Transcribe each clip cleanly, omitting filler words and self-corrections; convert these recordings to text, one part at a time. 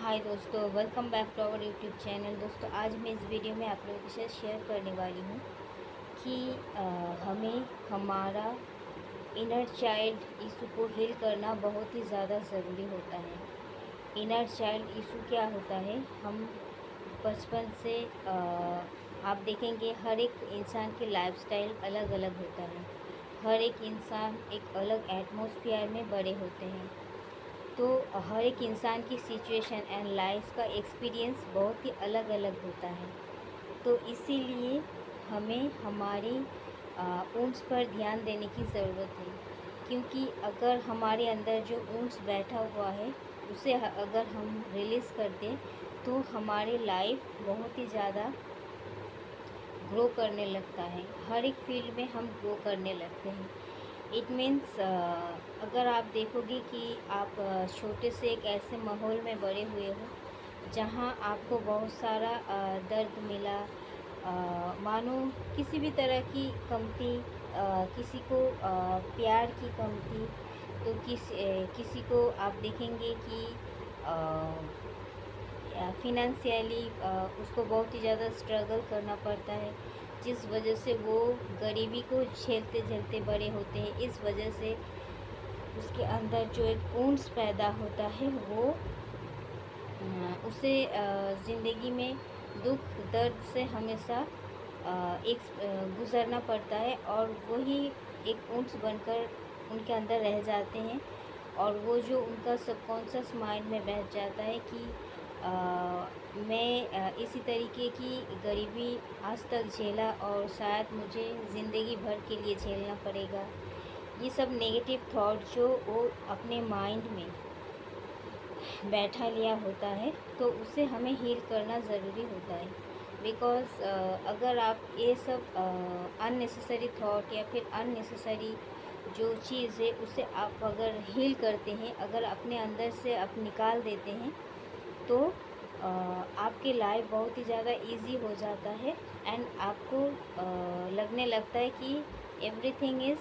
हाय दोस्तों, welcome back to our YouTube channel. दोस्तों, आज मैं इस वीडियो में आप लोगों के साथ शेयर करने वाली हूँ कि हमें हमारा इनर चाइल्ड इशू को हील करना बहुत ही ज़्यादा ज़रूरी होता है। इनर चाइल्ड इशू क्या होता है? हम बचपन से आप देखेंगे हर एक इंसान की लाइफस्टाइल अलग अलग होता है। हर एक इंसान एक अलग एटमॉस्फेयर में बड़े होते हैं। तो हर एक इंसान की सिचुएशन एंड लाइफ का एक्सपीरियंस बहुत ही अलग अलग होता है। तो इसीलिए हमें हमारी ऊंच पर ध्यान देने की ज़रूरत है, क्योंकि अगर हमारे अंदर जो ऊंच बैठा हुआ है उसे अगर हम रिलीज़ कर दें तो हमारी लाइफ बहुत ही ज़्यादा ग्रो करने लगता है। हर एक फील्ड में हम ग्रो करने लगते हैं। इट मीन्स अगर आप देखोगे कि आप छोटे से एक ऐसे माहौल में बड़े हुए हो जहाँ आपको बहुत सारा दर्द मिला, मानो किसी भी तरह की कमती, किसी को प्यार की कमती, तो किसी को आप देखेंगे कि फिनेंशियली उसको बहुत ही ज़्यादा स्ट्रगल करना पड़ता है, जिस वजह से वो गरीबी को झेलते झेलते बड़े होते हैं। इस वजह से उसके अंदर जो एक ऊंस पैदा होता है वो उसे ज़िंदगी में दुख दर्द से हमेशा गुज़रना पड़ता है, और वही एक ऊंस बनकर उनके अंदर रह जाते हैं। और वो जो उनका सबकॉन्शियस माइंड में बैठ जाता है कि मैं इसी तरीके की गरीबी आज तक झेला और शायद मुझे ज़िंदगी भर के लिए झेलना पड़ेगा। ये सब नेगेटिव थॉट जो वो अपने माइंड में बैठा लिया होता है, तो उसे हमें हील करना ज़रूरी होता है। बिकॉज़ अगर आप ये सब अननेसेसरी थॉट या फिर अननेसेसरी जो चीज़ है उसे आप अगर हील करते हैं, अगर अपने अंदर से आप निकाल देते हैं, तो आपकी लाइफ बहुत ही ज़्यादा इजी हो जाता है। एंड आपको लगने लगता है कि everything is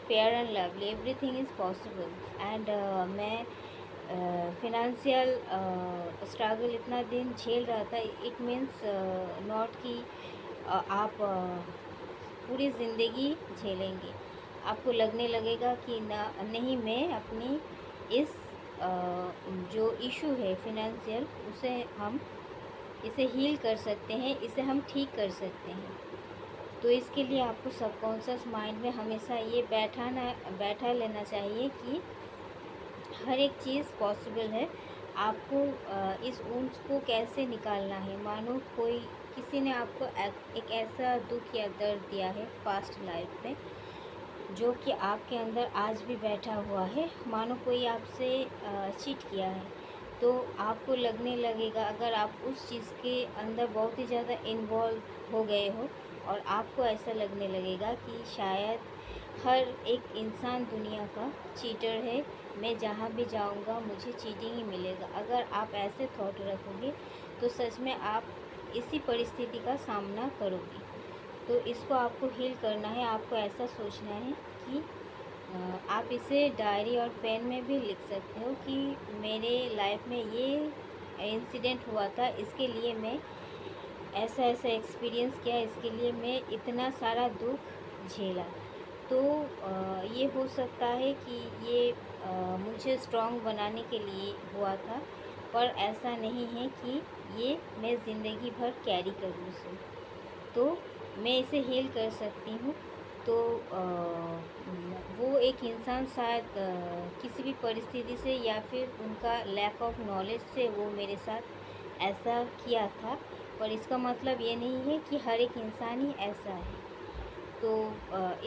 fair and lovely, everything is possible. And मैं फिनेंशियल स्ट्रगल इतना दिन झेल रहा था, इट मीन्स नॉट कि आप पूरी ज़िंदगी झेलेंगे। आपको लगने लगेगा कि ना, नहीं, मैं अपनी इस जो इशू है फिनेंशियल, इसे हील कर सकते हैं, इसे हम ठीक कर सकते हैं। तो इसके लिए आपको सबकॉन्शियस माइंड में हमेशा ये बैठा लेना चाहिए कि हर एक चीज़ पॉसिबल है। आपको इस ऊंच को कैसे निकालना है। मानो किसी ने आपको एक ऐसा दुख या दर्द दिया है पास्ट लाइफ में, जो कि आपके अंदर आज भी बैठा हुआ है। मानो कोई आपसे चीट किया है, तो आपको लगने लगेगा, अगर आप उस चीज़ के अंदर बहुत ही ज़्यादा इन्वॉल्व हो गए हो, और आपको ऐसा लगने लगेगा कि शायद हर एक इंसान दुनिया का चीटर है, मैं जहाँ भी जाऊँगा मुझे चीटिंग ही मिलेगा। अगर आप ऐसे थॉट रखोगे तो सच में आप इसी परिस्थिति का सामना करोगे। तो इसको आपको हील करना है। आपको ऐसा सोचना है कि आप इसे डायरी और पेन में भी लिख सकते हो कि मेरे लाइफ में ये इंसिडेंट हुआ था, इसके लिए मैं ऐसा ऐसा एक्सपीरियंस किया, इसके लिए मैं इतना सारा दुख झेला। तो ये हो सकता है कि ये मुझे स्ट्रॉन्ग बनाने के लिए हुआ था, पर ऐसा नहीं है कि ये मैं ज़िंदगी भर कैरी करूँ इसे। तो मैं इसे हील कर सकती हूँ। तो वो एक इंसान शायद किसी भी परिस्थिति से या फिर उनका लैक ऑफ नॉलेज से वो मेरे साथ ऐसा किया था, पर इसका मतलब ये नहीं है कि हर एक इंसान ही ऐसा है। तो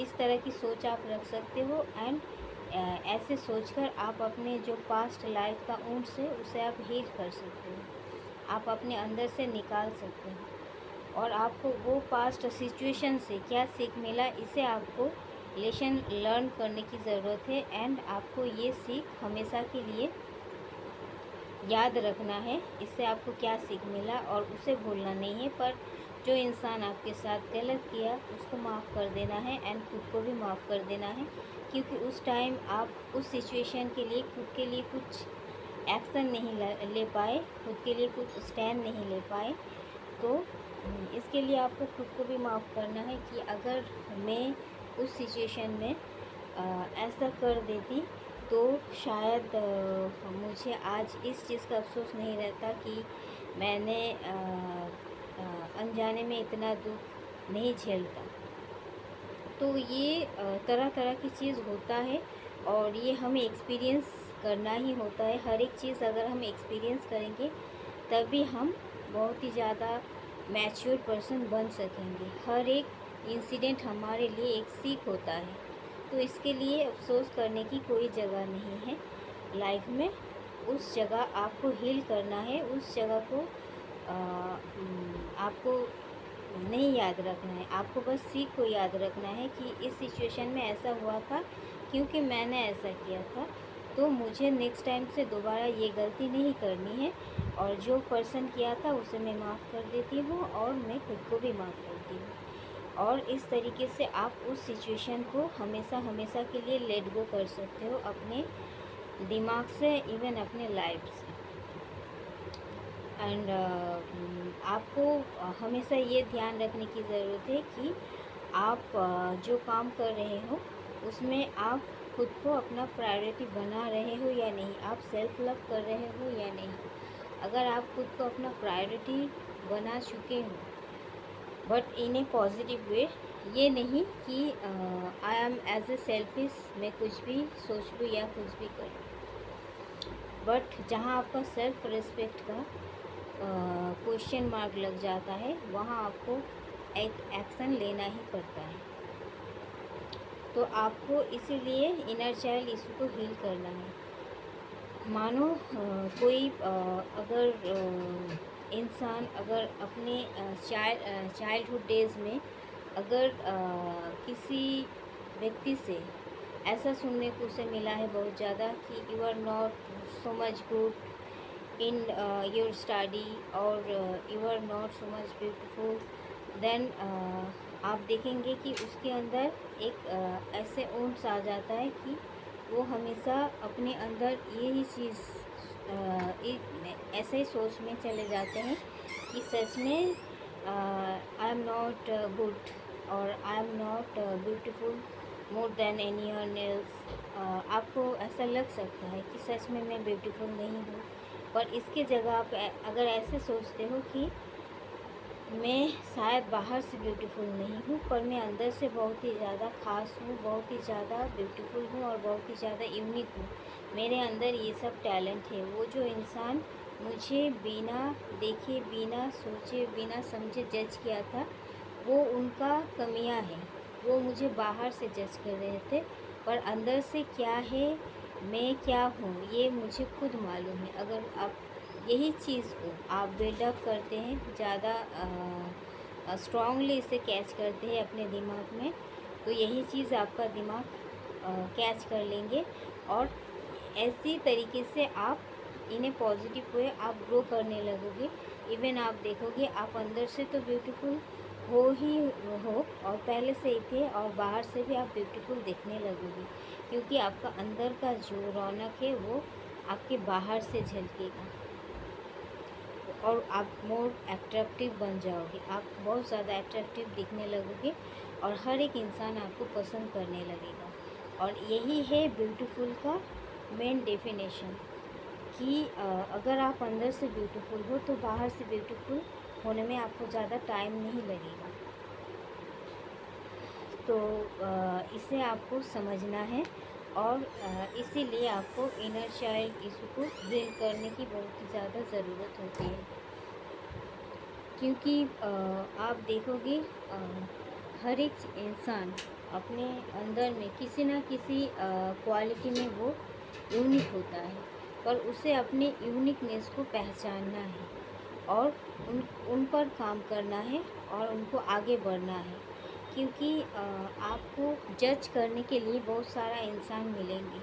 इस तरह की सोच आप रख सकते हो। एंड ऐसे सोचकर आप अपने जो पास्ट लाइफ का ऊंट से उसे आप हील कर सकते हो, आप अपने अंदर से निकाल सकते हो। और आपको वो पास्ट सिचुएशन से क्या सीख मिला, इसे आपको लेसन लर्न करने की ज़रूरत है। एंड आपको ये सीख हमेशा के लिए याद रखना है, इससे आपको क्या सीख मिला, और उसे भूलना नहीं है। पर जो इंसान आपके साथ गलत किया उसको माफ़ कर देना है, एंड खुद को भी माफ़ कर देना है, क्योंकि उस टाइम आप उस सिचुएशन के लिए खुद के लिए कुछ एक्शन नहीं ले पाए, खुद के लिए कुछ स्टैंड नहीं ले पाए, तो इसके लिए आपको खुद को भी माफ़ करना है कि अगर मैं उस सिचुएशन में ऐसा कर देती तो शायद मुझे आज इस चीज़ का अफ़सोस नहीं रहता कि मैंने अनजाने में इतना दुःख नहीं झेलता। तो ये तरह तरह की चीज़ होता है और ये हमें एक्सपीरियंस करना ही होता है। हर एक चीज़ अगर हम एक्सपीरियंस करेंगे तभी हम बहुत ही ज़्यादा मैच्योर पर्सन बन सकेंगे। हर एक इंसिडेंट हमारे लिए एक सीख होता है, तो इसके लिए अफ़सोस करने की कोई जगह नहीं है लाइफ में। उस जगह आपको हील करना है, उस जगह को आपको नहीं याद रखना है, आपको बस सीख को याद रखना है कि इस सिचुएशन में ऐसा हुआ था क्योंकि मैंने ऐसा किया था, तो मुझे नेक्स्ट टाइम से दोबारा ये गलती नहीं करनी है और जो पर्सन किया था उसे मैं माफ़ कर देती हूँ और मैं खुद को भी माफ़ करती हूँ। और इस तरीके से आप उस सिचुएशन को हमेशा हमेशा के लिए लेट गो कर सकते हो अपने दिमाग से, इवन अपने लाइफ से। एंड आपको हमेशा ये ध्यान रखने की ज़रूरत है कि आप जो काम कर रहे हो उसमें आप खुद को अपना प्रायोरिटी बना रहे हो या नहीं, आप सेल्फ लव कर रहे हो या नहीं। अगर आप खुद को अपना प्रायोरिटी बना चुके हो but in A positive way, ये नहीं कि I am as a selfish, मैं कुछ भी सोच लूँ या कुछ भी करूँ, बट जहाँ आपका सेल्फ रिस्पेक्ट का क्वेश्चन मार्क लग जाता है वहाँ आपको एक एक्शन लेना ही पड़ता है। तो आपको इसीलिए इनर चाइल्ड इशू को हील करना है। मानो कोई अगर इंसान अगर अपने चाइल्डहुड डेज़ में अगर किसी व्यक्ति से ऐसा सुनने को उसे मिला है बहुत ज़्यादा कि you are not so much good in your study or you are not so much beautiful, then आप देखेंगे कि उसके अंदर एक ऐसे ऊंट आ जाता है कि वो हमेशा अपने अंदर यही चीज़ ऐसे ही सोच में चले जाते हैं कि सच में आई एम नॉट गुड और I am not beautiful more than any one else. आपको ऐसा लग सकता है कि सच में मैं ब्यूटीफुल नहीं हूँ, पर इसके जगह आप अगर ऐसे सोचते हो कि मैं शायद बाहर से ब्यूटीफुल नहीं हूँ पर मैं अंदर से बहुत ही ज़्यादा ख़ास हूँ, बहुत ही ज़्यादा ब्यूटीफुल हूँ और बहुत ही ज़्यादा यूनिक हूँ, मेरे अंदर ये सब टैलेंट है। वो जो इंसान मुझे बिना देखे, बिना सोचे, बिना समझे जज किया था, वो उनका कमियां है, वो मुझे बाहर से जज कर रहे थे, पर अंदर से क्या है, मैं क्या हूँ, ये मुझे खुद मालूम है। अगर आप यही चीज़ को आप बिल्डअप करते हैं, ज़्यादा स्ट्रांगली इसे कैच करते हैं अपने दिमाग में, तो यही चीज़ आपका दिमाग कैच कर लेंगे और ऐसी तरीके से आप इन्हें पॉजिटिव वे आप ग्रो करने लगोगे। इवन आप देखोगे आप अंदर से तो ब्यूटीफुल हो ही हो और पहले से ही थे और बाहर से भी आप ब्यूटीफुल दिखने लगोगे, क्योंकि आपका अंदर का जो रौनक है वो आपके बाहर से झलकेगा और आप मोर अट्रैक्टिव बन जाओगे, आप बहुत ज़्यादा अट्रैक्टिव दिखने लगोगे और हर एक इंसान आपको पसंद करने लगेगा। और यही है ब्यूटीफुल का मेन डेफिनेशन कि अगर आप अंदर से ब्यूटीफुल हो तो बाहर से ब्यूटीफुल होने में आपको ज़्यादा टाइम नहीं लगेगा। तो इसे आपको समझना है और इसीलिए आपको इनर चाइल्ड इशू को हील करने की बहुत ही ज़्यादा ज़रूरत होती है, क्योंकि आप देखोगे हर एक इंसान अपने अंदर में किसी न किसी क्वालिटी में वो यूनिक होता है, पर उसे अपने यूनिकनेस को पहचानना है और उन पर काम करना है और उनको आगे बढ़ना है। क्योंकि आपको जज करने के लिए बहुत सारा इंसान मिलेंगे,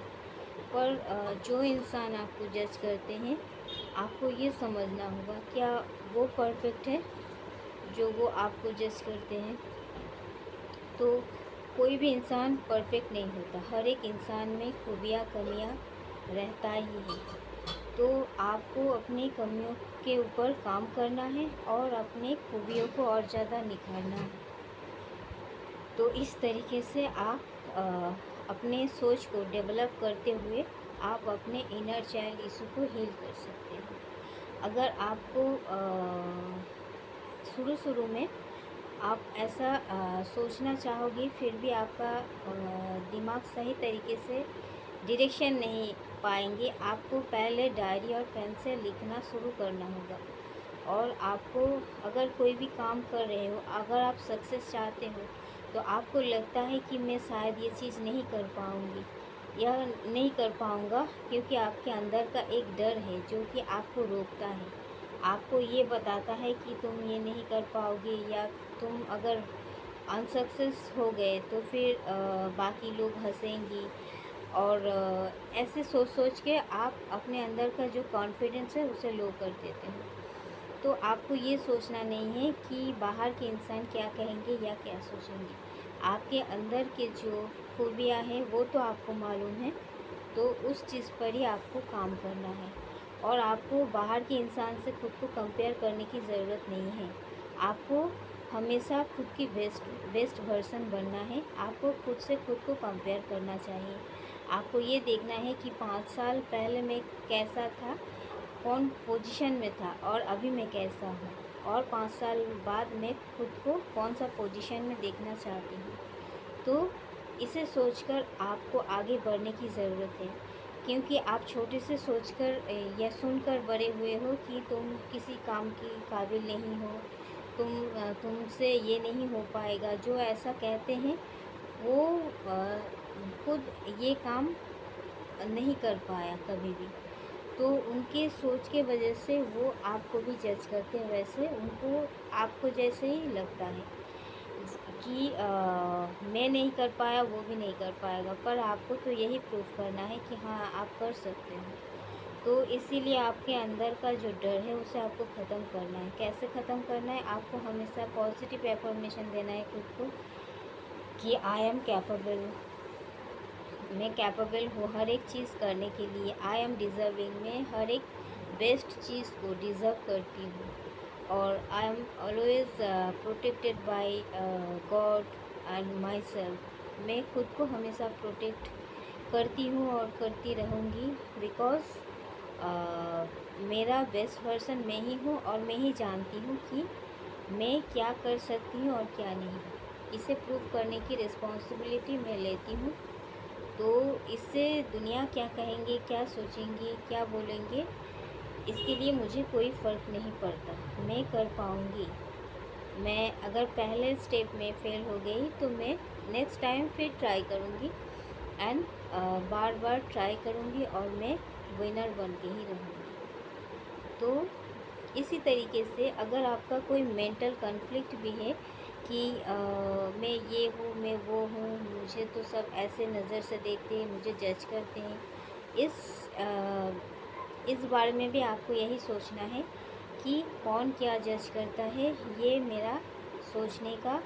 पर जो इंसान आपको जज करते हैं आपको ये समझना होगा क्या वो परफेक्ट है जो वो आपको जज करते हैं। तो कोई भी इंसान परफेक्ट नहीं होता, हर एक इंसान में खूबियाँ कमियाँ रहता ही है। तो आपको अपनी कमियों के ऊपर काम करना है और अपने खूबियों को और ज़्यादा निखारना है। तो इस तरीके से आप अपने सोच को डेवलप करते हुए आप अपने इनर चाइल्ड इशू को हील कर सकते हैं। अगर आपको शुरू में आप ऐसा सोचना चाहोगे, फिर भी आपका दिमाग सही तरीके से डायरेक्शन नहीं पाएंगे, आपको पहले डायरी और पेन से लिखना शुरू करना होगा। और आपको अगर कोई भी काम कर रहे हो, अगर आप सक्सेस चाहते हो, तो आपको लगता है कि मैं शायद ये चीज़ नहीं कर पाऊँगी, यह नहीं कर पाऊँगा, क्योंकि आपके अंदर का एक डर है जो कि आपको रोकता है, आपको ये बताता है कि तुम ये नहीं कर पाओगे, या तुम अगर अनसक्सेस हो गए तो फिर बाकी लोग हंसेंगी। और ऐसे सोच के आप अपने अंदर का जो कॉन्फिडेंस है उसे लो कर देते हैं। तो आपको ये सोचना नहीं है कि बाहर के इंसान क्या कहेंगे या क्या सोचेंगे। आपके अंदर के जो खूबियाँ हैं वो तो आपको मालूम है, तो उस चीज़ पर ही आपको काम करना है। और आपको बाहर के इंसान से खुद को कंपेयर करने की ज़रूरत नहीं है। आपको हमेशा खुद की बेस्ट वर्जन बनना है। आपको खुद से खुद को कंपेयर करना चाहिए। आपको ये देखना है कि 5 साल पहले मैं कैसा था, कौन पोजीशन में था, और अभी मैं कैसा हूँ, और 5 साल बाद मैं खुद को कौन सा पोजीशन में देखना चाहती हूँ। तो इसे सोचकर आपको आगे बढ़ने की ज़रूरत है, क्योंकि आप छोटे से सोचकर या सुनकर बड़े हुए हो कि तुम किसी काम की काबिल नहीं हो, तुमसे ये नहीं हो पाएगा। जो ऐसा कहते हैं वो खुद ये काम नहीं कर पाया कभी भी, तो उनके सोच के वजह से वो आपको भी जज करते हैं। वैसे उनको आपको जैसे ही लगता है कि मैं नहीं कर पाया, वो भी नहीं कर पाएगा, पर आपको तो यही प्रूफ करना है कि हाँ आप कर सकते हो। तो इसीलिए आपके अंदर का जो डर है उसे आपको ख़त्म करना है। कैसे ख़त्म करना है? आपको हमेशा पॉजिटिव एफर्मेशन देना है खुद को कि आई एम कैपेबल, मैं कैपेबल हूँ हर एक चीज़ करने के लिए। आई एम डिज़र्विंग, मैं हर एक बेस्ट चीज़ को डिज़र्व करती हूँ। और I am always protected by God and my self, मैं खुद को हमेशा प्रोटेक्ट करती हूँ और करती रहूँगी, बिकॉज़ मेरा बेस्ट वर्जन मैं ही हूँ, और मैं ही जानती हूँ कि मैं क्या कर सकती हूँ और क्या नहीं। इसे प्रूव करने की रिस्पॉन्सिबिलिटी मैं लेती हूँ। तो इससे दुनिया क्या कहेंगे, क्या सोचेंगे, क्या बोलेंगे, इसके लिए मुझे कोई फ़र्क नहीं पड़ता। मैं कर पाऊँगी। मैं अगर पहले स्टेप में फ़ेल हो गई तो मैं नेक्स्ट टाइम फिर ट्राई करूँगी, एंड बार बार ट्राई करूँगी, और मैं विनर बन के ही रहूँगी। तो इसी तरीके से अगर आपका कोई मेंटल कॉन्फ्लिक्ट भी है कि मैं ये हूँ, मैं वो हूँ, मुझे तो सब ऐसे नज़र से देखते हैं, मुझे जज करते हैं, इस बारे में भी आपको यही सोचना है कि कौन क्या जज करता है, ये मेरा सोचने का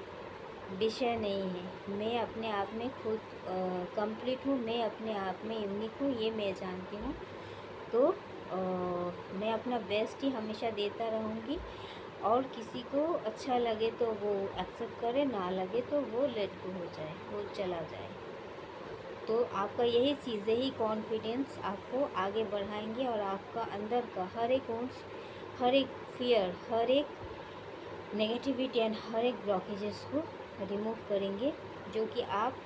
विषय नहीं है। मैं अपने आप में खुद कंप्लीट हूँ, मैं अपने आप में यूनिक हूँ, ये मैं जानती हूँ। तो मैं अपना बेस्ट ही हमेशा देता रहूँगी, और किसी को अच्छा लगे तो वो एक्सेप्ट करे, ना लगे तो वो लेट गो हो जाए, वो चला जाए। तो आपका यही चीज़ें ही कॉन्फिडेंस आपको आगे बढ़ाएंगे, और आपका अंदर का हर एक ऊँच, हर एक फियर, हर एक नेगेटिविटी एंड हर एक ब्लॉकेजेस को रिमूव करेंगे, जो कि आप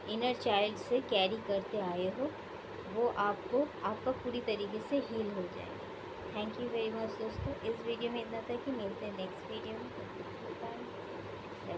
इनर चाइल्ड से कैरी करते आए हो, वो आपको आपका पूरी तरीके से हील हो जाएगा। थैंक यू वेरी मच दोस्तों। इस वीडियो में इतना था, कि मिलते हैं नेक्स्ट वीडियो में। बाय।